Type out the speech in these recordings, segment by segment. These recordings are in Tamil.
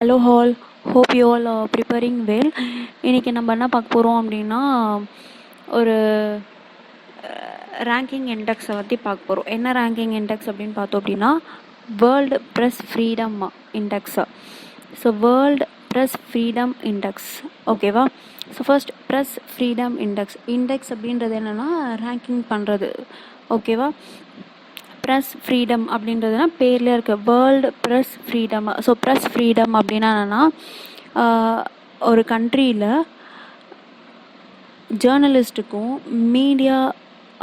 Hello all, hope you all preparing well. இன்றைக்கி நம்ம என்ன பார்க்க போகிறோம் அப்படின்னா, ஒரு ரேங்கிங் இண்டெக்ஸை பற்றி பார்க்க போகிறோம். என்ன ரேங்கிங் இண்டெக்ஸ் அப்படின்னு பார்த்தோம் அப்படின்னா, world press freedom index. So world press freedom index, ஓகேவா? So first press freedom index அப்படின்றது என்னென்னா ரேங்கிங் பண்ணுறது, ஓகேவா? ப்ரெஸ் ஃப்ரீடம் அப்படின்றதுனா பேர்லேயே இருக்குது, world press freedom. So press freedom அப்படின்னா என்னென்னா, ஒரு கண்ட்ரியில் ஜேர்னலிஸ்ட்டுக்கும் மீடியா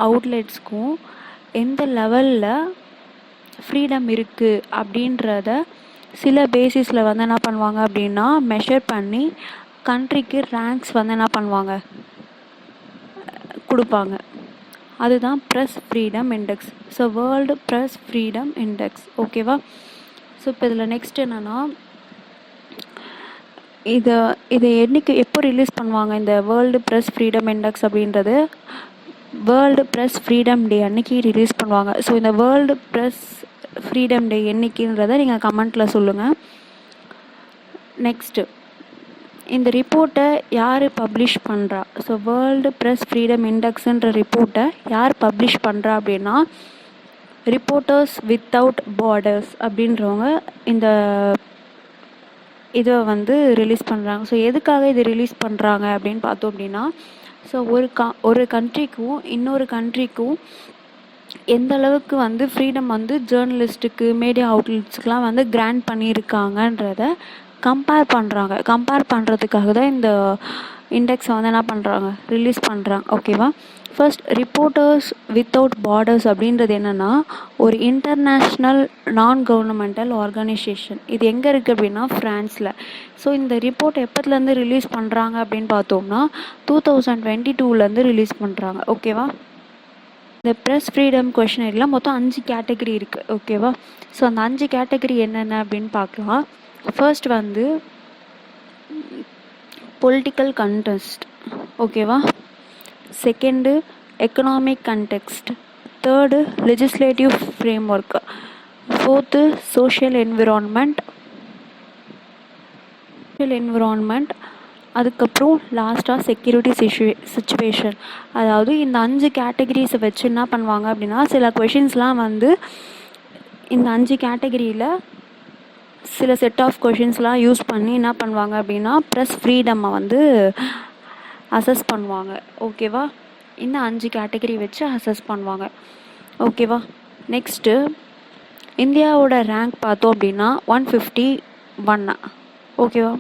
அவுட்லெட்ஸ்க்கும் எந்த லெவலில் ஃப்ரீடம் இருக்குது அப்படின்றத சில பேசிஸில் வந்து என்ன பண்ணுவாங்க அப்படின்னா மெஷர் பண்ணி கண்ட்ரிக்கு ரேங்க்ஸ் வந்து என்ன பண்ணுவாங்க, கொடுப்பாங்க. அதுதான் press freedom index. So world press freedom index, ஓகேவா? ஸோ இப்போ இதில் நெக்ஸ்ட் என்னென்னா, இதை எப்போ ரிலீஸ் பண்ணுவாங்க இந்த வேர்ல்டு ப்ரெஸ் ஃப்ரீடம் இண்டெக்ஸ் அப்படின்றது? வேர்ல்டு ப்ரெஸ் ஃப்ரீடம் டே அன்னைக்கு ரிலீஸ் பண்ணுவாங்க. ஸோ இந்த வேர்ல்டு ப்ரெஸ் ஃப்ரீடம் டே என்னைக்குன்றதை நீங்கள் கமெண்ட்டில் சொல்லுங்கள். நெக்ஸ்ட்டு, இந்த ரிப்போர்ட்டை யார் பப்ளிஷ் பண்ணுறா? ஸோ வேர்ல்டு ப்ரெஸ் ஃப்ரீடம் இண்டெக்ஸுன்ற ரிப்போர்ட்டை யார் பப்ளிஷ் பண்ணுறா அப்படின்னா, ரிப்போர்ட்டர்ஸ் வித்தவுட் பார்டர்ஸ் அப்படின்றவங்க இந்த இதை வந்து ரிலீஸ் பண்ணுறாங்க. ஸோ எதுக்காக இது ரிலீஸ் பண்ணுறாங்க அப்படின்னு பார்த்தோம் அப்படின்னா, ஸோ ஒரு கண்ட்ரிக்கும் இன்னொரு கண்ட்ரிக்கும் எந்த அளவுக்கு வந்து ஃப்ரீடம் வந்து ஜேர்னலிஸ்ட்டுக்கு மீடியா அவுட்லெட்ஸ்க்கெலாம் வந்து கிராண்ட் பண்ணியிருக்காங்கன்றத கம்பேர் பண்ணுறதுக்காக தான் இந்த இண்டெக்ஸை வந்து என்ன பண்ணுறாங்க, ரிலீஸ் பண்ணுறாங்க, ஓகேவா? ஃபர்ஸ்ட், ரிப்போர்ட்டர்ஸ் வித்தவுட் பார்டர்ஸ் அப்படின்றது என்னென்னா ஒரு இன்டர்நேஷ்னல் நான் கவர்னமெண்டல் ஆர்கனைசேஷன். இது எங்கே இருக்குது அப்படின்னா ஃப்ரான்ஸில். ஸோ இந்த ரிப்போர்ட் எப்போத்துலேருந்து ரிலீஸ் பண்ணுறாங்க அப்படின்னு பார்த்தோம்னா 2022 ரிலீஸ் பண்ணுறாங்க, ஓகேவா? இந்த ப்ரெஸ் ஃப்ரீடம் கொஷினரியில் மொத்தம் 5 கேட்டகரி இருக்குது, ஓகேவா? ஸோ அந்த 5 கேட்டகரி என்னென்ன அப்படின்னு பார்க்கலாம். ஃபர்ஸ்ட் வந்து பொலிட்டிக்கல் கண்டெக்ஸ்ட், ஓகேவா? Second economic context, third legislative frame work, fourth social environment, அதுக்கப்புறம் லாஸ்ட்டாக செக்யூரிட்டி சுச்சுவேஷன். அதாவது இந்த 5 கேட்டகரிஸை வச்சு என்ன பண்ணுவாங்க அப்படின்னா, சில கொஷின்ஸ்லாம் வந்து இந்த 5 கேட்டகரியில் சில செட் ஆஃப் கொஷின்ஸ்லாம் யூஸ் பண்ணி என்ன பண்ணுவாங்க அப்படின்னா ப்ரெஸ் ஃப்ரீடம்மை வந்து அசஸ் பண்ணுவாங்க, ஓகேவா? இந்த 5 கேட்டகரி வச்சு அசஸ் பண்ணுவாங்க, ஓகேவா? நெக்ஸ்ட்டு, இந்தியாவோட ரேங்க் பார்த்தோம் அப்படின்னா 151, ஓகேவா?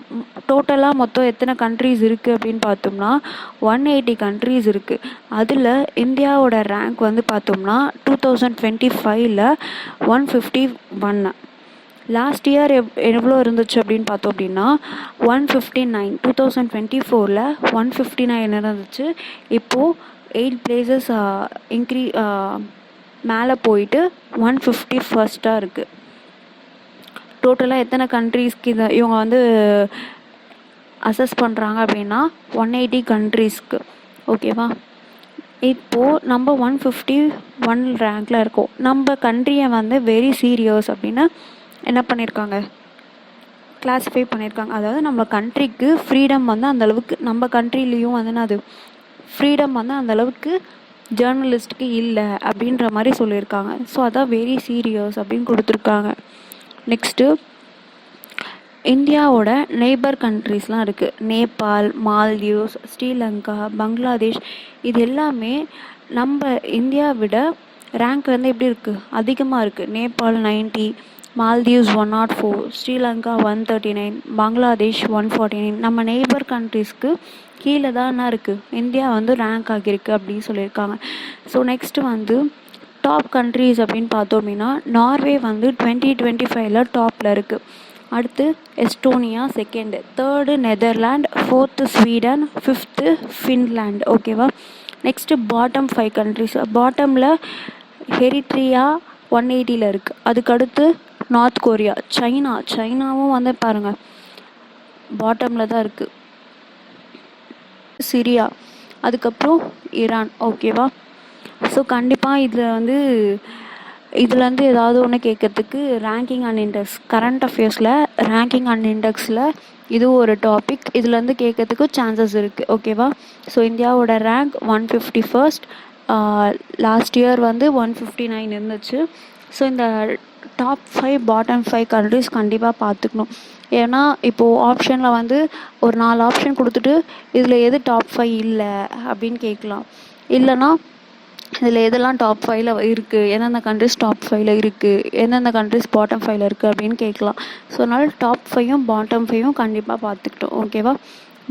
டோட்டலாக மொத்தம் எத்தனை கண்ட்ரீஸ் இருக்குது அப்படின்னு பார்த்தோம்னா 180 கண்ட்ரீஸ் இருக்குது. அதில் இந்தியாவோட ரேங்க் வந்து பார்த்தோம்னா 2025 151. லாஸ்ட் இயர் எவ்வளோ இருந்துச்சு அப்படின்னு பார்த்தோம் அப்படின்னா 159. 2024 159 இருந்துச்சு. இப்போது 8 பிளேசஸ் மேலே போயிட்டு 151 இருக்குது. டோட்டலாக எத்தனை கண்ட்ரீஸ்க்கு இவங்க வந்து அசஸ் பண்ணுறாங்க அப்படின்னா 180 கண்ட்ரீஸ்க்கு, ஓகேவா? இப்போது நம்ம 151 ரேங்கில் இருக்கோம். நம்ம கண்ட்ரியை வந்து வெரி சீரியஸ் அப்படின்னு என்ன பண்ணியிருக்காங்க, கிளாஸிஃபை பண்ணியிருக்காங்க. அதாவது நம்ம கண்ட்ரிக்கு ஃப்ரீடம் வந்து அந்தளவுக்கு, நம்ம கண்ட்ரிலையும் வந்து அது ஃப்ரீடம் வந்து அந்தளவுக்கு ஜேர்னலிஸ்ட்டுக்கு இல்லை அப்படின்ற மாதிரி சொல்லியிருக்காங்க. ஸோ அதான் வெரி சீரியஸ் அப்படின்னு கொடுத்துருக்காங்க. நெக்ஸ்ட்டு, இந்தியாவோட நெய்பர் கண்ட்ரீஸ்லாம் இருக்குது. நேபாள், மால்தீவ்ஸ், ஸ்ரீலங்கா, பங்களாதேஷ், இது எல்லாமே நம்ம இந்தியா விட ரேங்க் வந்து எப்படி இருக்குது, அதிகமாக இருக்குது. நேபாள் 90, மால்தீவ்ஸ் 104, ஸ்ரீலங்கா 139, பங்களாதேஷ் 149. நம்ம நெய்பர் கண்ட்ரீஸ்க்கு கீழே தான் என்ன இருக்குது, இந்தியா வந்து ரேங்க் ஆகியிருக்கு அப்படின்னு சொல்லியிருக்காங்க. ஸோ நெக்ஸ்ட்டு வந்து டாப் கண்ட்ரீஸ் அப்படின்னு பார்த்தோம் அப்படின்னா நார்வே வந்து 2025 டாப்பில் இருக்குது. அடுத்து Estonia second, third Netherland, fourth Sweden, fifth Finland, ஓகேவா? Next bottom 5 countries. பாட்டமில் எரிட்ரியா 180 இருக்குது. அதுக்கடுத்து நார்த் கொரியா, சைனாவும் வந்து பாருங்கள் பாட்டமில் தான் இருக்குது. சிரியா, அதுக்கப்புறம் ஈரான், ஓகேவா? ஸோ கண்டிப்பாக இதில் வந்து இதுலேருந்து ஏதாவது ஒன்று கேட்கறதுக்கு ரேங்கிங் அண்ட் இண்டெக்ஸ், கரண்ட் அஃபேர்ஸில் ரேங்கிங் அண்ட் இண்டெக்ஸில் இது ஒரு டாபிக், இதுலேருந்து கேட்கறதுக்கு சான்சஸ் இருக்குது. ஓகேவா? ஸோ இந்தியாவோட ரேங்க் 151st, லாஸ்ட் இயர் வந்து 159 இருந்துச்சு. ஸோ இந்த டாப் 5 பாட்டம் 5 கண்ட்ரிஸ் கண்டிப்பாக பார்த்துக்கணும். ஏன்னா இப்போது ஆப்ஷனில் வந்து ஒரு 4 ஆப்ஷன் கொடுத்துட்டு இதில் எது டாப் 5 இல்லை அப்படின்னு கேட்கலாம். இல்லைனா இதில் எதெல்லாம் டாப் 5ல் இருக்குது, எந்தெந்த கண்ட்ரிஸ் டாப் 5ல் இருக்குது, எந்தெந்த கண்ட்ரிஸ் பாட்டம் 5ல் இருக்குது அப்படின்னு கேட்கலாம். ஸோ அதனால் டாப் 5ம் பாட்டம் 5ம் கண்டிப்பாக பார்த்துக்கிட்டோம். ஓகேவா?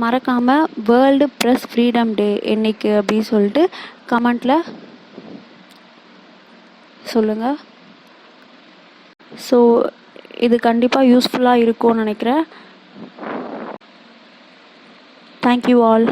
மறக்காமல் வேர்ல்டு ப்ரெஸ் ஃப்ரீடம் டே என்னைக்கு அப்படின்னு சொல்லிட்டு கமெண்ட்டில் சொல்லுங்கள். ஸோ இது கண்டிப்பாக யூஸ்ஃபுல்லாக இருக்கும்னு நினைக்கிறேன். Thank you all.